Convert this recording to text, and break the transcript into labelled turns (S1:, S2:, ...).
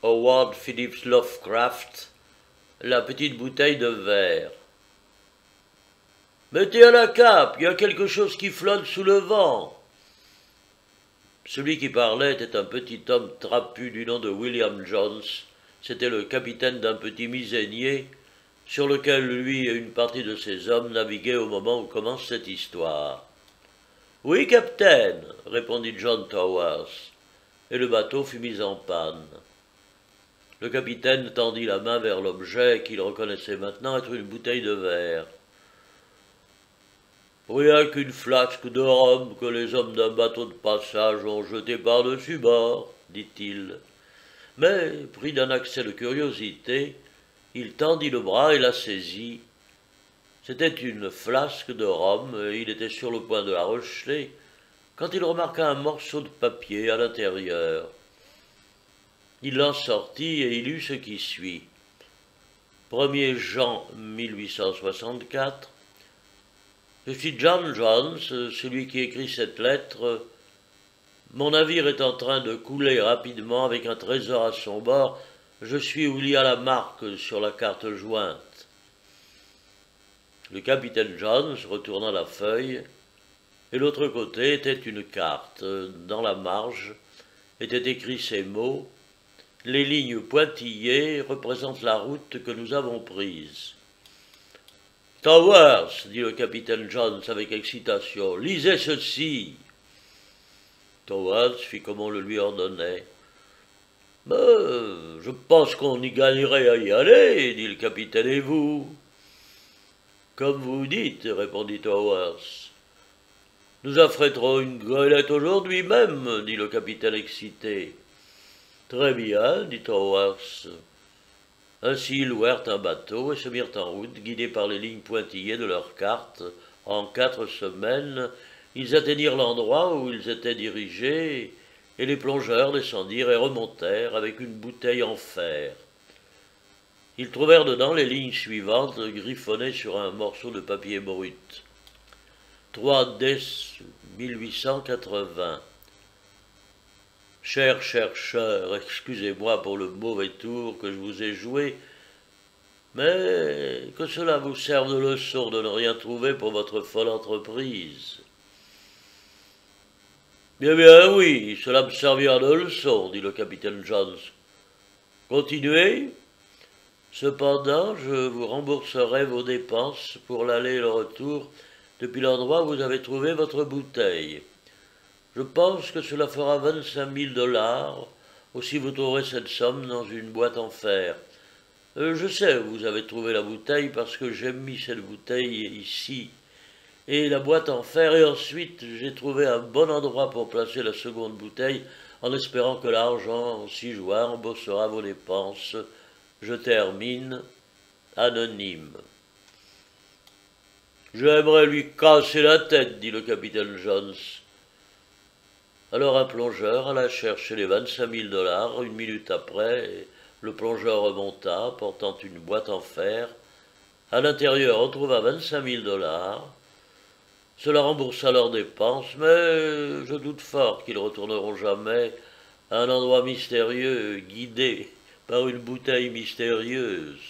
S1: Howard Phillips Lovecraft, la petite bouteille de verre. Mettez à la cape, il y a quelque chose qui flotte sous le vent. Celui qui parlait était un petit homme trapu du nom de William Jones. C'était le capitaine d'un petit misénier sur lequel lui et une partie de ses hommes naviguaient au moment où commence cette histoire. « Oui, capitaine, répondit John Towers, et le bateau fut mis en panne. Le capitaine tendit la main vers l'objet qu'il reconnaissait maintenant être une bouteille de verre. « Rien qu'une flasque de rhum que les hommes d'un bateau de passage ont jeté par-dessus bord, dit-il. Mais, pris d'un accès de curiosité, il tendit le bras et la saisit. C'était une flasque de rhum, et il était sur le point de la rejeter, quand il remarqua un morceau de papier à l'intérieur. Il l'en sortit et il lut ce qui suit. 1er Jean 1864. Je suis John Jones, celui qui écrit cette lettre. Mon navire est en train de couler rapidement avec un trésor à son bord. Je suis où il y a la marque sur la carte jointe. Le capitaine Jones retourna la feuille, et l'autre côté était une carte. Dans la marge étaient écrits ces mots. Les lignes pointillées représentent la route que nous avons prise. « Towers, dit le capitaine Jones avec excitation, lisez ceci. » Towers fit comme on le lui ordonnait. « Mais je pense qu'on y gagnerait à y aller, dit le capitaine, et vous ?»« Comme vous dites, répondit Towers. « Nous affrèterons une goélette aujourd'hui même, dit le capitaine excité. »« Très bien, dit Towers. » Ainsi ils louèrent un bateau et se mirent en route, guidés par les lignes pointillées de leurs cartes. En 4 semaines, ils atteignirent l'endroit où ils étaient dirigés, et les plongeurs descendirent et remontèrent avec une bouteille en fer. Ils trouvèrent dedans les lignes suivantes griffonnées sur un morceau de papier brut. 3 déc. 1880. Cher chercheur, excusez-moi pour le mauvais tour que je vous ai joué, mais que cela vous serve de leçon de ne rien trouver pour votre folle entreprise. Eh bien oui, cela me servira de leçon, dit le capitaine Jones. Continuez. Cependant, je vous rembourserai vos dépenses pour l'aller et le retour depuis l'endroit où vous avez trouvé votre bouteille. Je pense que cela fera 25 000 $, aussi vous trouverez cette somme dans une boîte en fer. Je sais où vous avez trouvé la bouteille parce que j'ai mis cette bouteille ici et la boîte en fer, et ensuite j'ai trouvé un bon endroit pour placer la seconde bouteille en espérant que l'argent ci-joint remboursera vos dépenses. Je termine. Anonyme. J'aimerais lui casser la tête, dit le capitaine Jones. Alors un plongeur alla chercher les 25 000 $. Une minute après, le plongeur remonta, portant une boîte en fer. À l'intérieur, on trouva 25 000 $. Cela remboursa leurs dépenses, mais je doute fort qu'ils retourneront jamais à un endroit mystérieux, guidés par une bouteille mystérieuse.